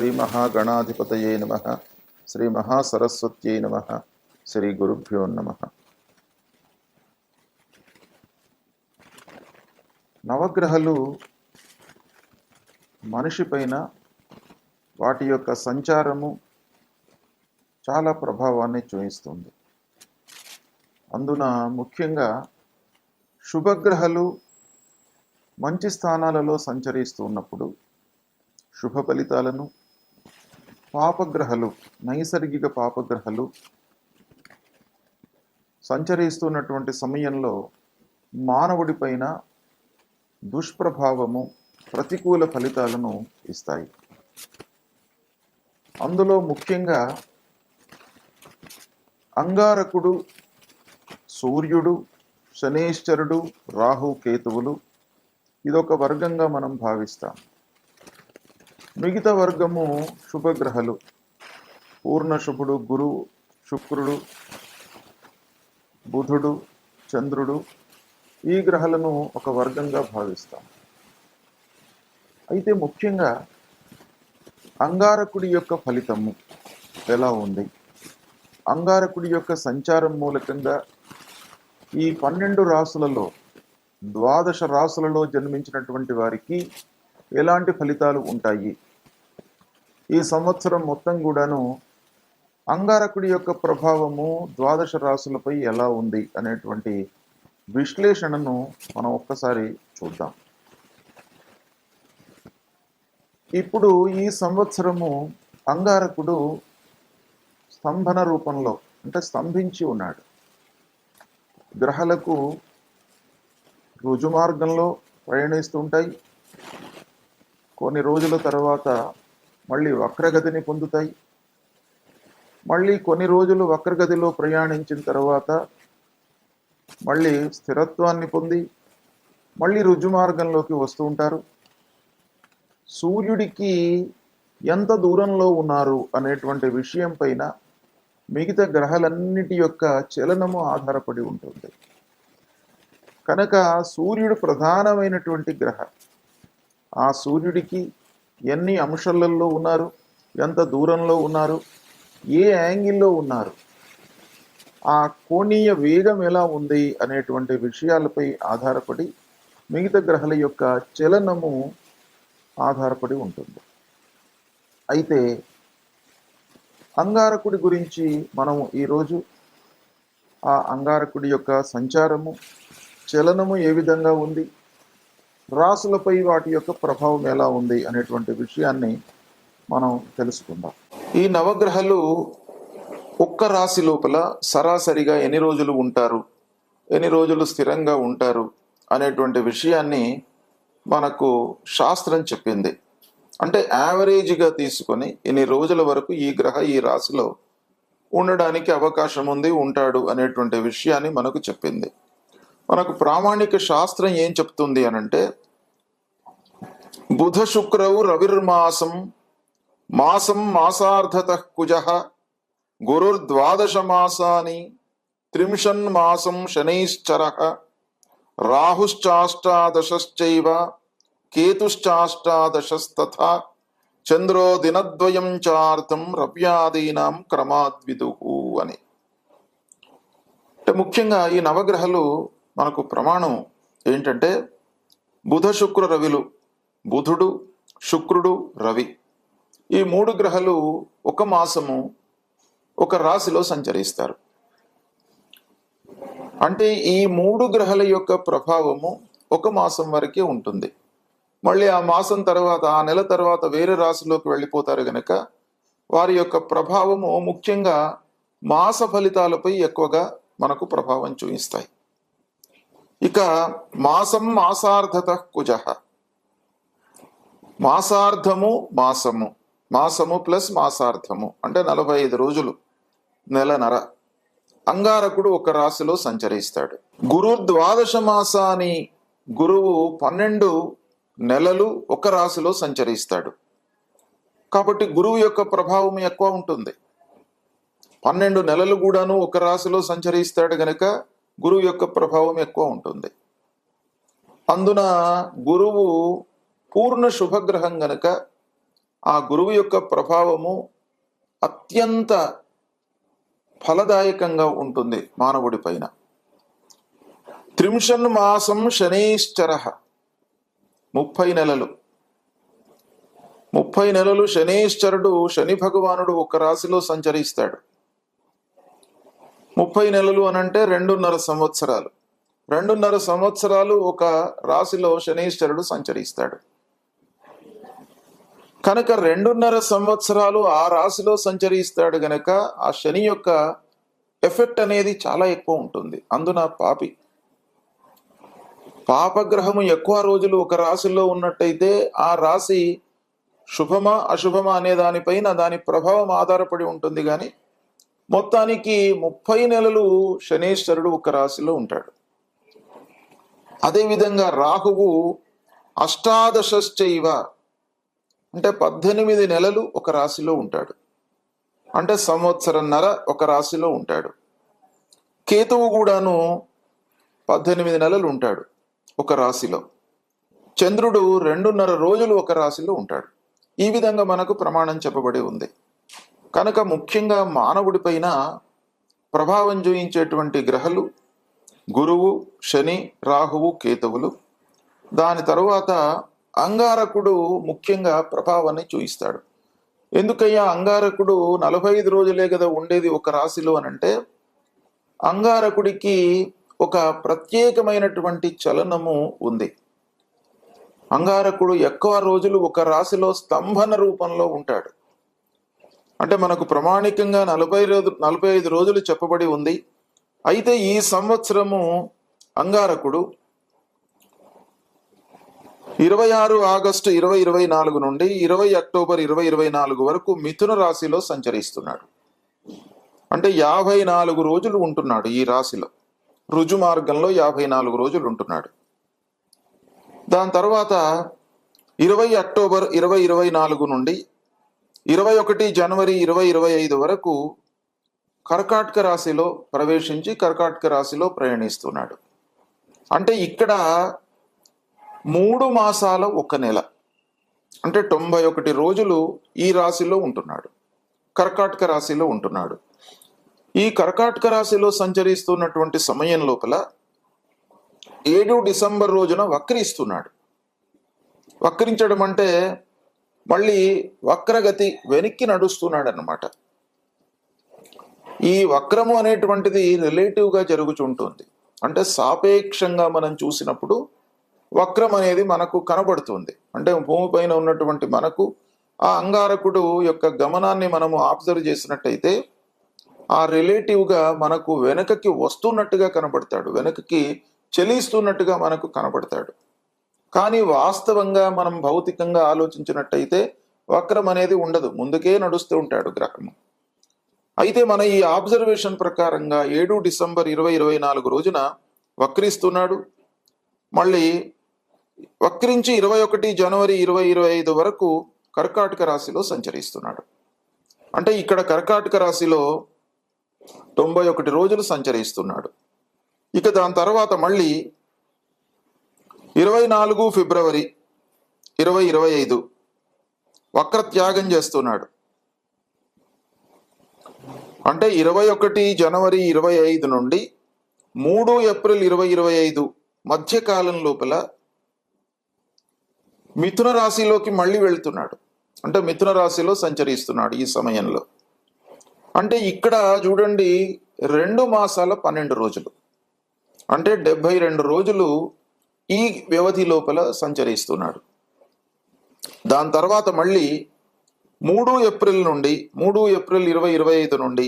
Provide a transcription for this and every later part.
శ్రీ మహాగణాధిపతయే నమః. శ్రీ మహాసరస్వత్యై నమః. శ్రీ గురుభ్యో నమః. నవగ్రహాలు మనిషి పైన వాటి యొక్క సంచారము చాలా ప్రభావాన్ని చూపిస్తుంది. అందున ముఖ్యంగా శుభగ్రహాలు మంచి స్థానాలలో సంచరిస్తూ ఉన్నప్పుడు శుభ ఫలితాలను, పాపగ్రహాలు, నైసర్గిక పాపగ్రహాలు సంచరిస్తున్నటువంటి సమయంలో మానవుడి పైన దుష్ప్రభావము, ప్రతికూల ఫలితాలను ఇస్తాయి. అందులో ముఖ్యంగా అంగారకుడు, సూర్యుడు, శనేశ్వరుడు, రాహు, కేతువులు ఇదొక వర్గంగా మనం భావిస్తాం. మిగతా వర్గము శుభగ్రహాలు, పూర్ణశుభుడు, గురువు, శుక్రుడు, బుధుడు, చంద్రుడు, ఈ గ్రహాలను ఒక వర్గంగా భావిస్తాం. అయితే ముఖ్యంగా అంగారకుడి యొక్క ఫలితము ఎలా ఉంది, అంగారకుడి యొక్క సంచారం మూలకంగా ఈ 12 రాసులలో 12 రాసులలో జన్మించినటువంటి వారికి ఎలాంటి ఫలితాలు ఉంటాయి, ఈ సంవత్సరం మొత్తం కూడాను అంగారకుడి యొక్క ప్రభావము 12 రాసులపై ఎలా ఉంది అనేటువంటి విశ్లేషణను మనం ఒక్కసారి చూద్దాం. ఇప్పుడు ఈ సంవత్సరము అంగారకుడు స్తంభన రూపంలో, అంటే స్తంభించి ఉన్నాడు. గ్రహాలకు రుజుమార్గంలో ప్రయాణిస్తుంటాయి. కొన్ని రోజుల తర్వాత మళ్ళీ వక్రగతిని పొందుతాయి. మళ్ళీ కొన్ని రోజులు వక్రగతిలో ప్రయాణించిన తర్వాత మళ్ళీ స్థిరత్వాన్ని పొంది మళ్ళీ రుజుమార్గంలోకి వస్తూ ఉంటారు. సూర్యుడికి ఎంత దూరంలో ఉన్నారు అనేటువంటి విషయం పైన మిగతా గ్రహాలన్నిటి యొక్క చలనము ఆధారపడి ఉంటుంది. కనుక సూర్యుడు ప్రధానమైనటువంటి గ్రహం. ఆ సూర్యుడికి ఎన్ని అంశాలలో ఉన్నారు, ఎంత దూరంలో ఉన్నారు, ఏ యాంగిల్లో ఉన్నారు, ఆ కోణీయ వేగం ఎలా ఉంది అనేటువంటి విషయాలపై ఆధారపడి మిగతా గ్రహాల యొక్క చలనము ఆధారపడి ఉంటుంది. అయితే అంగారకుడి గురించి మనము ఈరోజు ఆ అంగారకుడి యొక్క సంచారము, చలనము ఏ విధంగా ఉంది, రాసులపై వాటి యొక్క ప్రభావం ఎలా ఉంది అనేటువంటి విషయాన్ని మనం తెలుసుకుందాం. ఈ నవగ్రహాలు ఒక్క రాశి లోపల సరాసరిగా ఎన్ని రోజులు ఉంటారు, ఎన్ని రోజులు స్థిరంగా ఉంటారు అనేటువంటి విషయాన్ని మనకు శాస్త్రం చెప్పింది. అంటే యావరేజ్గా తీసుకొని ఇన్ని రోజుల వరకు ఈ గ్రహ ఈ రాశిలో ఉండడానికి అవకాశం ఉంది, ఉంటాడు అనేటువంటి విషయాన్ని మనకు చెప్పింది. మనకు ప్రామాణిక శాస్త్రం ఏం చెప్తుంది అనంటే, బుధ శుక్రవు రవిర్మాసం మాసం మాసార్ధత కుజః గురుర్ద్వాదశ మాసాని త్రింశన్ మాసం శనైశ్చరః రాహుశ్చాష్టాదశశ్చైవ కేతుశ్చాష్టాదశస్తథా చంద్రో దినద్వయం చార్థం రవ్యాదీనాం క్రమాద్విదుః అని. అంటే ముఖ్యంగా ఈ నవగ్రహాలు మనకు ప్రమాణం ఏంటంటే, బుధ శుక్ర రవిలు, బుధుడు, శుక్రుడు, రవి, ఈ 3 గ్రహాలు ఒక మాసము ఒక రాశిలో సంచరిస్తారు. అంటే ఈ 3 గ్రహాల యొక్క ప్రభావము ఒక మాసం వరకే ఉంటుంది. మళ్ళీ ఆ మాసం తర్వాత, ఆ నెల తర్వాత వేరే రాశిలోకి వెళ్ళిపోతారు గనక వారి యొక్క ప్రభావము ముఖ్యంగా మాస ఫలితాలపై ఎక్కువగా మనకు ప్రభావం చూపిస్తాయి. ఇక మాసం మాసార్ధత కుజః, మాసార్ధము మాసము, మాసము ప్లస్ మాసార్ధము అంటే 45 రోజులు, నెలనర అంగారకుడు ఒక రాశిలో సంచరిస్తాడు. గురుర్ద్వాదశ మాసాని, గురువు 12 నెలలు ఒక రాశిలో సంచరిస్తాడు. కాబట్టి గురువు యొక్క ప్రభావం ఎక్కువ ఉంటుంది. 12 నెలలు కూడాను ఒక రాశిలో సంచరిస్తాడు గనక గురువు యొక్క ప్రభావం ఎక్కువ ఉంటుంది. అందున గురువు పూర్ణ శుభగ్రహం గనక ఆ గురువు యొక్క ప్రభావము అత్యంత ఫలదాయకంగా ఉంటుంది మానవుడి పైన. త్రింశన్ మాసం శనైశ్చర, 30 నెలలు 30 నెలలు శనైశ్చరుడు, శని భగవానుడు ఒక రాశిలో సంచరిస్తాడు. 30 నెలలు అనంటే 2.5 సంవత్సరాలు. 2.5 సంవత్సరాలు ఒక రాశిలో శనైశ్చరుడు సంచరిస్తాడు. కనుక 2.5 సంవత్సరాలు ఆ రాశిలో సంచరిస్తాడు గనక ఆ శని యొక్క ఎఫెక్ట్ అనేది చాలా ఎక్కువ ఉంటుంది. అందున పాపగ్రహము ఎక్కువ రోజులు ఒక రాశిలో ఉన్నట్టయితే ఆ రాశి శుభమా అశుభమా అనే దానిపైన దాని ప్రభావం ఆధారపడి ఉంటుంది. కానీ మొత్తానికి 30 నెలలు శనీశ్వరుడు ఒక రాశిలో ఉంటాడు. అదేవిధంగా రాహువు అష్టాదశశ్చైవ, అంటే 18 నెలలు ఒక రాశిలో ఉంటాడు, అంటే సంవత్సరన్నర ఒక రాశిలో ఉంటాడు. కేతువు కూడాను 18 నెలలు ఉంటాడు ఒక రాశిలో. చంద్రుడు 2.5 రోజులు ఒక రాశిలో ఉంటాడు. ఈ విధంగా మనకు ప్రమాణం చెప్పబడి ఉంది. కనుక ముఖ్యంగా మానవుడి పైన ప్రభావం చూయించేటువంటి గ్రహాలు గురువు, శని, రాహువు, కేతువులు. దాని తరువాత అంగారకుడు ముఖ్యంగా ప్రభావాన్ని చూయిస్తాడు. ఎందుకయ్యా అంగారకుడు 45 రోజులే కదా ఉండేది ఒక రాశిలో అనంటే, అంగారకుడికి ఒక ప్రత్యేకమైనటువంటి చలనము ఉంది. అంగారకుడు ఎక్కువ రోజులు ఒక రాశిలో స్తంభన రూపంలో ఉంటాడు. అంటే మనకు ప్రామాణికంగా 45 రోజులు చెప్పబడి ఉంది. అయితే ఈ సంవత్సరము అంగారకుడు 26 ఆగస్టు 2024 నుండి 20 అక్టోబర్ 2024 వరకు మిథున రాశిలో సంచరిస్తున్నాడు. అంటే 54 రోజులు ఉంటున్నాడు ఈ రాశిలో. రుజు మార్గంలో 54 రోజులు ఉంటున్నాడు. దాని తర్వాత 20 అక్టోబర్ 2024 నుండి 21 జనవరి 2025 వరకు కర్కాటక రాశిలో ప్రవేశించి కర్కాటక రాశిలో ప్రయాణిస్తున్నాడు. అంటే ఇక్కడ 3 మాసాల 1 నెల, అంటే 91 రోజులు ఈ రాశిలో ఉంటున్నాడు, కర్కాటక రాశిలో ఉంటున్నాడు. ఈ కర్కాటక రాశిలో సంచరిస్తున్నటువంటి సమయం లోపల 7 డిసెంబర్ రోజున వక్రిస్తున్నాడు. వక్రించడం అంటే మళ్ళీ వక్రగతి, వెనక్కి నడుస్తున్నాడు అన్నమాట. ఈ వక్రము అనేటువంటిది రిలేటివ్గా జరుగుతుంటుంది. అంటే సాపేక్షంగా మనం చూసినప్పుడు వక్రం అనేది మనకు కనబడుతుంది. అంటే భూమిపైన ఉన్నటువంటి మనకు ఆ అంగారకుడు యొక్క గమనాన్ని మనము అబ్జర్వ్ చేసినట్టయితే ఆ రిలేటివ్గా మనకు వెనకకి వస్తున్నట్టుగా కనబడతాడు, వెనకకి చెలిస్తున్నట్టుగా మనకు కనబడతాడు. కానీ వాస్తవంగా మనం భౌతికంగా ఆలోచించినట్టయితే వక్రం అనేది ఉండదు, ముందుకే నడుస్తూ ఉంటాడు గ్రహము. అయితే మన ఈ ఆబ్జర్వేషన్ ప్రకారంగా 7 డిసెంబర్ 2024 రోజున వక్రిస్తున్నాడు. మళ్ళీ వక్రించి 21 జనవరి 2025 వరకు కర్కాటక రాశిలో సంచరిస్తున్నాడు. అంటే ఇక్కడ కర్కాటక రాశిలో 91 రోజులు సంచరిస్తున్నాడు. ఇక దాని తర్వాత మళ్ళీ 24 ఫిబ్రవరి 2025 వక్ర త్యాగం చేస్తున్నాడు. అంటే 21 జనవరి 25 నుండి 3 ఏప్రిల్ 2025 మధ్యకాలం లోపల మిథున రాశిలోకి మళ్ళీ వెళ్తున్నాడు. అంటే మిథున రాశిలో సంచరిస్తున్నాడు ఈ సమయంలో. అంటే ఇక్కడ చూడండి 2 మాసాల 12 రోజులు, అంటే 72 రోజులు ఈ వ్యవధి లోపల సంచరిస్తున్నాడు. దాని తర్వాత మళ్ళీ 3 ఏప్రిల్ 2025 నుండి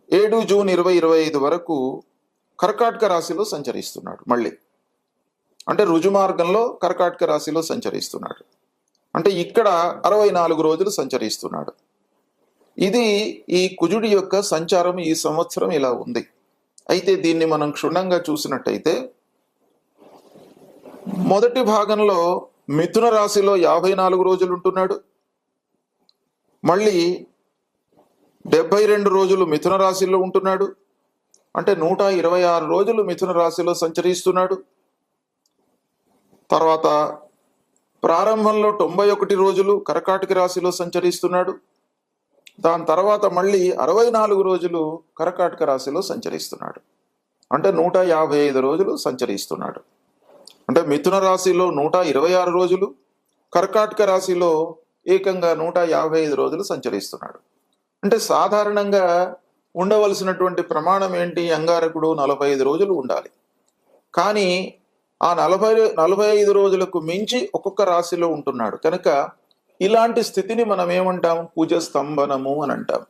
7 జూన్ 2025 వరకు కర్కాటక రాశిలో సంచరిస్తున్నాడు మళ్ళీ. అంటే రుజు మార్గంలో కర్కాటక రాశిలో సంచరిస్తున్నాడు. అంటే ఇక్కడ 64 రోజులు సంచరిస్తున్నాడు. ఇది ఈ కుజుడి యొక్క సంచారం ఈ సంవత్సరం ఇలా ఉంది. అయితే దీన్ని మనం క్షుణ్ణంగా చూసినట్టయితే మొదటి భాగంలో మిథున రాశిలో 54 రోజులు ఉంటున్నాడు. మళ్ళీ 72 రోజులు మిథున రాశిలో ఉంటున్నాడు. అంటే 126 రోజులు మిథున రాశిలో సంచరిస్తున్నాడు. తర్వాత ప్రారంభంలో 91 రోజులు కర్కాటక రాశిలో సంచరిస్తున్నాడు. దాని తర్వాత మళ్ళీ 64 రోజులు కర్కాటక రాశిలో సంచరిస్తున్నాడు. అంటే 155 రోజులు సంచరిస్తున్నాడు. అంటే మిథున రాశిలో 126 రోజులు, కర్కాటక రాశిలో ఏకంగా 155 రోజులు సంచరిస్తున్నాడు. అంటే సాధారణంగా ఉండవలసినటువంటి ప్రమాణం ఏంటి? అంగారకుడు 45 రోజులు ఉండాలి. కానీ ఆ 45 రోజులకు మించి ఒక్కొక్క రాశిలో ఉంటున్నాడు కనుక ఇలాంటి స్థితిని మనం ఏమంటాం? కుజస్తంభనము అని అంటాం.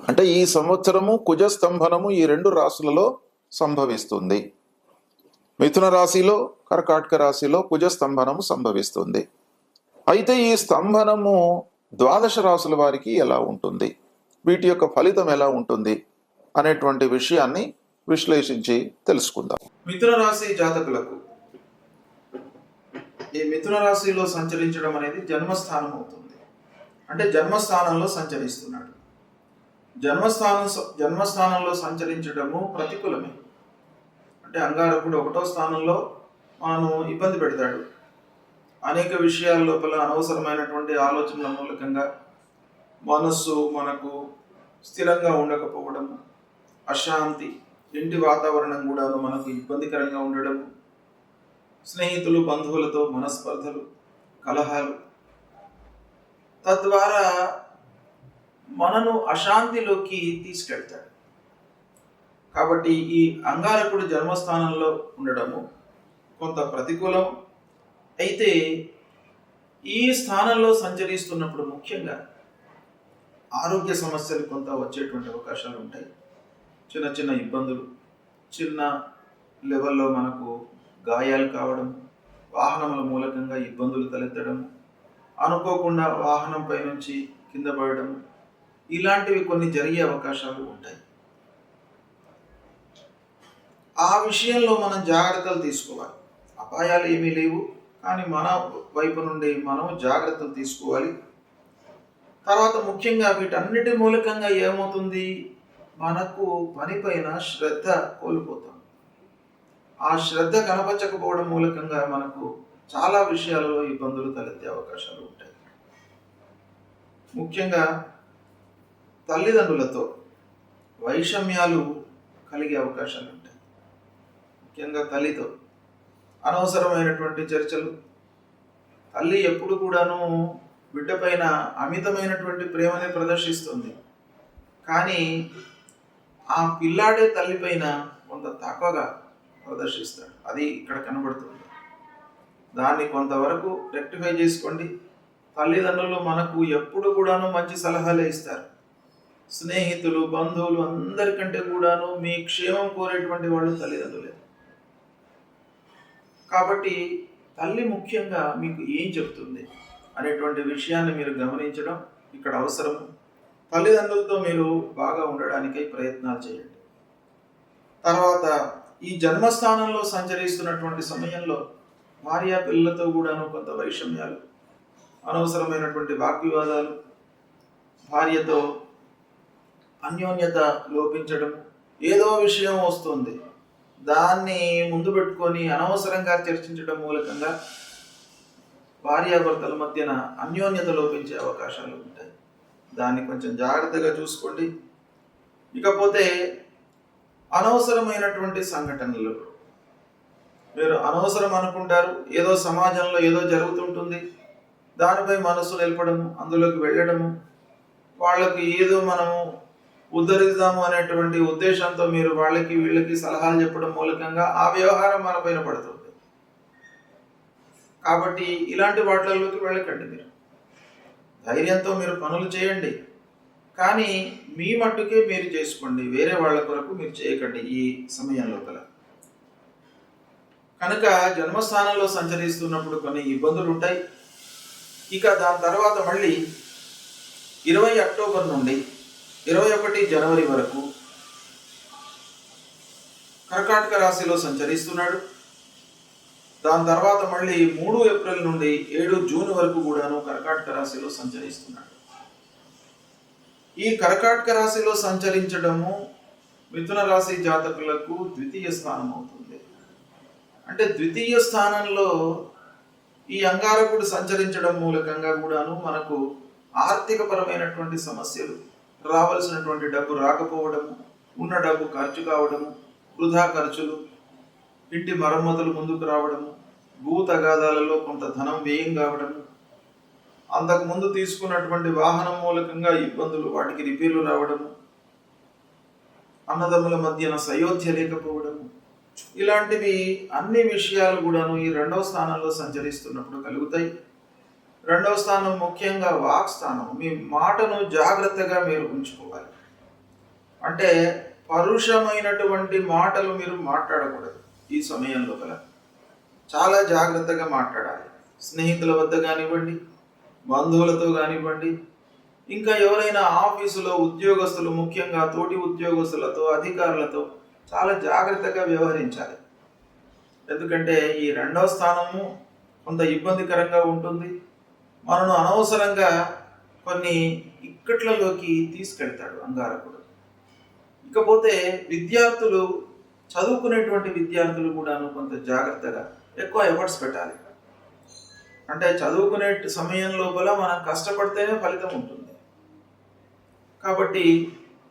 అంటే ఈ సంవత్సరము కుజస్తంభనము ఈ 2 రాశులలో సంభవిస్తుంది. మిథున రాశిలో, కర్కాటక రాశిలో కుజస్తంభనము సంభవిస్తుంది. అయితే ఈ స్తంభనము ద్వాదశ రాశుల వారికి ఎలా ఉంటుంది, వీటి యొక్క ఫలితం ఎలా ఉంటుంది అనేటువంటి విషయాన్ని విశ్లేషించి తెలుసుకుందాం. మిథున రాశి జాతకులకు ఈ మిథున రాశిలో సంచరించడం అనేది జన్మస్థానం అవుతుంది. అంటే జన్మస్థానంలో సంచరిస్తున్నాడు. జన్మస్థానంలో సంచరించడము ప్రతికూలమే. అంటే అంగారకుడు 1వ స్థానంలో మనను ఇబ్బంది పెడతాడు. అనేక విషయాల లోపల అనవసరమైనటువంటి ఆలోచనల మూలకంగా మనస్సు మనకు స్థిరంగా ఉండకపోవడము, అశాంతి, ఇంటి వాతావరణం కూడా మనకు ఇబ్బందికరంగా ఉండడము, స్నేహితులు బంధువులతో మనస్పర్ధలు, కలహాలు, తద్వారా మనను అశాంతిలోకి తీసుకెళ్తాడు. కాబట్టి ఈ అంగారకుడు జన్మస్థానంలో ఉండడము కొంత ప్రతికూలం. అయితే ఈ స్థానంలో సంచరిస్తున్నప్పుడు ముఖ్యంగా ఆరోగ్య సమస్యలు కొంత వచ్చేటువంటి అవకాశాలు ఉంటాయి. చిన్న చిన్న ఇబ్బందులు, చిన్న లెవెల్లో మనకు గాయాలు కావడం, వాహనముల మూలకంగా ఇబ్బందులు తలెత్తడం, అనుకోకుండా వాహనంపై నుంచి కింద పడడం, ఇలాంటివి కొన్ని జరిగే అవకాశాలు ఉంటాయి. ఆ విషయంలో మనం జాగ్రత్తలు తీసుకోవాలి. అపాయాలు ఏమీ లేవు, కానీ మన వైపు నుండి మనం జాగ్రత్తలు తీసుకోవాలి. తర్వాత ముఖ్యంగా వీటన్నిటి మూలకంగా ఏమవుతుంది? మనకు పనిపైన శ్రద్ధ కోల్పోతాం. ఆ శ్రద్ధ కనపరచకపోవడం మూలకంగా మనకు చాలా విషయాలలో ఇబ్బందులు తలెత్తే అవకాశాలు ఉంటాయి. ముఖ్యంగా తల్లిదండ్రులతో వైషమ్యాలు కలిగే అవకాశాలు ఉంటాయి. ముఖ్యంగా తల్లితో అనవసరమైనటువంటి చర్చలు. తల్లి ఎప్పుడు కూడాను బిడ్డ పైన అమితమైనటువంటి ప్రేమని ప్రదర్శిస్తుంది, కానీ ఆ పిల్లాడే తల్లిపైన కొంత తక్కువగా ప్రదర్శిస్తాడు. అది ఇక్కడ కనబడుతుంది. దాన్ని కొంతవరకు రెక్టిఫై చేసుకోండి. తల్లిదండ్రులు మనకు ఎప్పుడు కూడాను మంచి సలహాలే ఇస్తారు. స్నేహితులు, బంధువులు అందరికంటే కూడాను మీ క్షేమం కోరేటువంటి వాళ్ళు తల్లిదండ్రులే. కాబట్టి తల్లి ముఖ్యంగా మీకు ఏం చెప్తుంది అనేటువంటి విషయాన్ని మీరు గమనించడం ఇక్కడ అవసరం. తల్లిదండ్రులతో మీరు బాగా ఉండడానికై ప్రయత్నాలు చేయండి. తర్వాత ఈ జన్మస్థానంలో సంచరిస్తున్నటువంటి సమయంలో భార్య పిల్లలతో కూడాను కొంత వైషమ్యాలు, అనవసరమైనటువంటి వాగ్వివాదాలు, భార్యతో అన్యోన్యత లోపించడం, ఏదో విషయం వస్తుంది దాన్ని ముందు పెట్టుకొని అనవసరంగా చర్చించడం మూలకంగా భార్యాభర్తల మధ్యన అన్యోన్యత లోపించే అవకాశాలు ఉంటాయి. దాన్ని కొంచెం జాగ్రత్తగా చూసుకోండి. ఇకపోతే అనవసరమైనటువంటి సంఘటనలు మీరు అనవసరం అనుకుంటారు. ఏదో సమాజంలో ఏదో జరుగుతుంటుంది, దానిపై మనసు నిలపడము, అందులోకి వెళ్ళడము, వాళ్ళకి ఏదో మనము ఉద్ధరిద్దాము అనేటువంటి ఉద్దేశంతో మీరు వాళ్ళకి వీళ్ళకి సలహాలు చెప్పడం మూలకంగా ఆ వ్యవహారం మన పైన పడుతుంది. కాబట్టి ఇలాంటి వాటిలోకి వెళ్ళకండి. మీరు ధైర్యంతో మీరు పనులు చేయండి, కానీ మీ మట్టుకే మీరు చేసుకోండి. వేరే వాళ్ళ కొరకు మీరు చేయకండి ఈ సమయం లోపల. కనుక జన్మస్థానంలో సంచరిస్తున్నప్పుడు కొన్ని ఇబ్బందులు ఉంటాయి. ఇక దాని తర్వాత మళ్ళీ 20 అక్టోబర్ నుండి 21 జనవరి వరకు కర్కాటక రాశిలో సంచరిస్తున్నాడు. దాని తర్వాత మళ్ళీ 3 ఏప్రిల్ నుండి 7 జూన్ వరకు కూడాను కర్కాటక రాశిలో సంచరిస్తున్నాడు. ఈ కర్కాటక రాశిలో సంచరించడము మిథున రాశి జాతకులకు ద్వితీయ స్థానం అవుతుంది. అంటే ద్వితీయ స్థానంలో ఈ అంగారకుడు సంచరించడం మూలకంగా కూడాను మనకు ఆర్థిక పరమైనటువంటి సమస్యలు, రావాల్సినటువంటి డబ్బు రాకపోవడము, ఉన్న డబ్బు ఖర్చు కావడము, వృధా ఖర్చులు, ఇంటి మరమ్మతులు ముందుకు రావడము, భూ తగాదాలలో కొంత ధనం వ్యయం కావడము, అంతకు ముందు తీసుకున్నటువంటి వాహనం మూలకంగా ఇబ్బందులు, వాటికి రిపేర్లు రావడము, అన్నదమ్ముల మధ్యన సయోధ్య లేకపోవడము, ఇలాంటివి అన్ని విషయాలు కూడాను ఈ రెండవ స్థానంలో సంచరిస్తున్నప్పుడు కలుగుతాయి. రెండవ స్థానం ముఖ్యంగా వాక్ స్థానం. మీ మాటను జాగ్రత్తగా మీరు ఉంచుకోవాలి. అంటే పరుషమైనటువంటి మాటలు మీరు మాట్లాడకూడదు. ఈ సమయంలో చాలా జాగ్రత్తగా మాట్లాడాలి. స్నేహితుల వద్ద కానివ్వండి, బంధువులతో కానివ్వండి, ఇంకా ఎవరైనా ఆఫీసులో ఉద్యోగస్తులు, ముఖ్యంగా తోటి ఉద్యోగస్తులతో, అధికారులతో చాలా జాగ్రత్తగా వ్యవహరించాలి. ఎందుకంటే ఈ రెండవ స్థానము కొంత ఇబ్బందికరంగా ఉంటుంది. మనను అనవసరంగా కొన్ని ఇక్కట్లలోకి తీసుకెళ్తాడు అంగారకుడు. ఇకపోతే విద్యార్థులు, చదువుకునేటువంటి విద్యార్థులు కూడాను కొంత జాగ్రత్తగా ఎక్కువ ఎఫర్ట్స్ పెట్టాలి. అంటే చదువుకునే సమయం లోపల మనం కష్టపడితేనే ఫలితం ఉంటుంది. కాబట్టి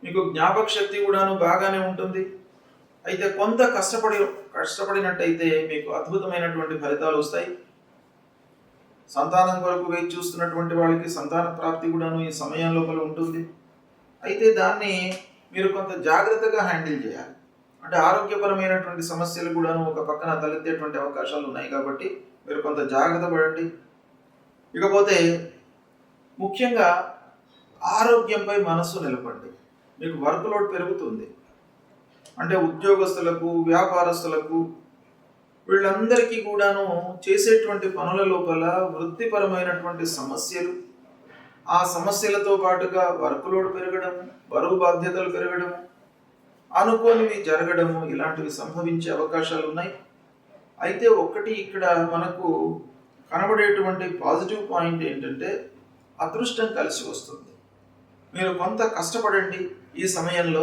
మీకు జ్ఞాపక శక్తి కూడాను బాగానే ఉంటుంది. అయితే కొంత కష్టపడినట్టయితే మీకు అద్భుతమైనటువంటి ఫలితాలు వస్తాయి. సంతానం కొరకు వేచి చూస్తున్నటువంటి వాళ్ళకి సంతాన ప్రాప్తి కూడాను ఈ సమయం లోపల ఉంటుంది. అయితే దాన్ని మీరు కొంత జాగ్రత్తగా హ్యాండిల్ చేయాలి. అంటే ఆరోగ్యపరమైనటువంటి సమస్యలు కూడాను ఒక పక్కన తలెత్తేటువంటి అవకాశాలు ఉన్నాయి కాబట్టి మీరు కొంత జాగ్రత్త పడండి. ఇకపోతే ముఖ్యంగా ఆరోగ్యంపై మనస్సు నిలపండి. మీకు వర్క్ లోడ్ పెరుగుతుంది. అంటే ఉద్యోగస్తులకు, వ్యాపారస్తులకు, వీళ్ళందరికీ కూడాను చేసేటువంటి పనుల లోపల వృత్తిపరమైనటువంటి సమస్యలు, ఆ సమస్యలతో పాటుగా వర్క్ లోడ్ పెరగడము, బరువు బాధ్యతలు పెరగడము, అనుకోనివి జరగడము, ఇలాంటివి సంభవించే అవకాశాలు ఉన్నాయి. అయితే ఒక్కటి ఇక్కడ మనకు కనబడేటువంటి పాజిటివ్ పాయింట్ ఏంటంటే అదృష్టం కలిసి వస్తుంది. మీరు కొంత కష్టపడండి. ఈ సమయంలో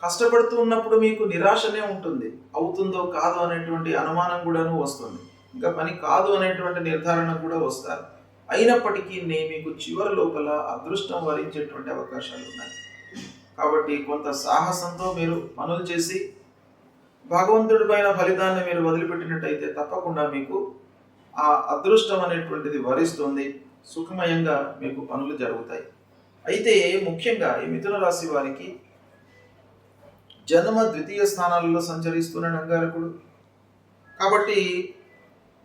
కష్టపడుతూ ఉన్నప్పుడు మీకు నిరాశనే ఉంటుంది. అవుతుందో కాదో అనేటువంటి అనుమానం కూడాను వస్తుంది. ఇంకా పని కాదు అనేటువంటి నిర్ధారణ కూడా వస్తారు. అయినప్పటికీ మీకు చివరి లోపల అదృష్టం వరించేటువంటి అవకాశాలు ఉన్నాయి. కాబట్టి కొంత సాహసంతో మీరు పనులు చేసి భగవంతుడి పైన ఫలితాన్ని మీరు వదిలిపెట్టినట్టయితే తప్పకుండా మీకు ఆ అదృష్టం అనేటువంటిది వరిస్తుంది. సుఖమయంగా మీకు పనులు జరుగుతాయి. అయితే ముఖ్యంగా ఈ మిథున రాశి వారికి జన్మ ద్వితీయ స్థానాలలో సంచరిస్తున్నాడు అంగారకుడు. కాబట్టి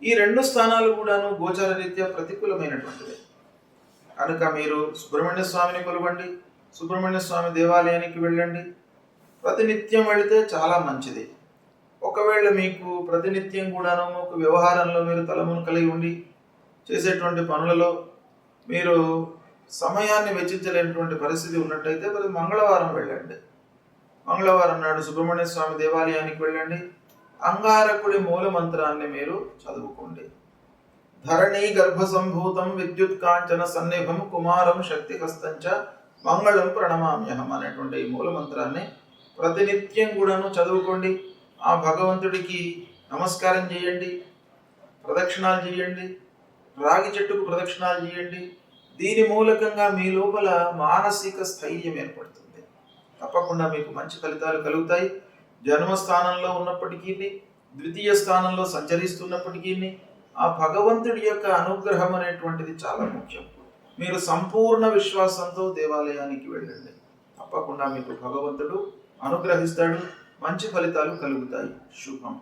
ఈ రెండు స్థానాలు కూడాను గోచార రీత్యా ప్రతికూలమైనటువంటివి. కనుక మీరు సుబ్రహ్మణ్య స్వామిని కొలవండి, సుబ్రహ్మణ్య స్వామి దేవాలయానికి వెళ్ళండి. ప్రతినిత్యం వెళితే చాలా మంచిది. ఒకవేళ మీకు ప్రతినిత్యం కూడాను ఒక వ్యవహారంలో మీరు తలమును కలిగి ఉండి చేసేటువంటి పనులలో మీరు సమయాన్ని వెచ్చించలేనటువంటి పరిస్థితి ఉన్నట్టయితే మరి మంగళవారం వెళ్ళండి. మంగళవారం నాడు సుబ్రహ్మణ్య స్వామి దేవాలయానికి వెళ్ళండి. అంగారకుడి మూల మంత్రాన్ని మీరు చదువుకోండి. ధరణి గర్భ సంభూతం విద్యుత్ కాంచన సన్నిభం కుమారం శక్తి హస్తంచ మంగళం ప్రణమామ్యహం అనేటువంటి ఈ మూల మంత్రాన్ని ప్రతినిత్యం కూడాను చదువుకోండి. ఆ భగవంతుడికి నమస్కారం చేయండి, ప్రదక్షిణాలు చేయండి, రాగి చెట్టుకు ప్రదక్షిణాలు చేయండి. దీని మూలకంగా మీ లోపల మానసిక స్థైర్యం ఏర్పడుతుంది. తప్పకుండా మీకు మంచి ఫలితాలు కలుగుతాయి. జన్మస్థానంలో ఉన్నప్పటికీ, ద్వితీయ స్థానంలో సంచరిస్తున్నప్పటికీ ఆ భగవంతుడి యొక్క అనుగ్రహం అనేటువంటిది చాలా ముఖ్యం. మీరు సంపూర్ణ విశ్వాసంతో దేవాలయానికి వెళ్ళండి. తప్పకుండా మీకు భగవంతుడు అనుగ్రహిస్తాడు. మంచి ఫలితాలు కలుగుతాయి. శుభం.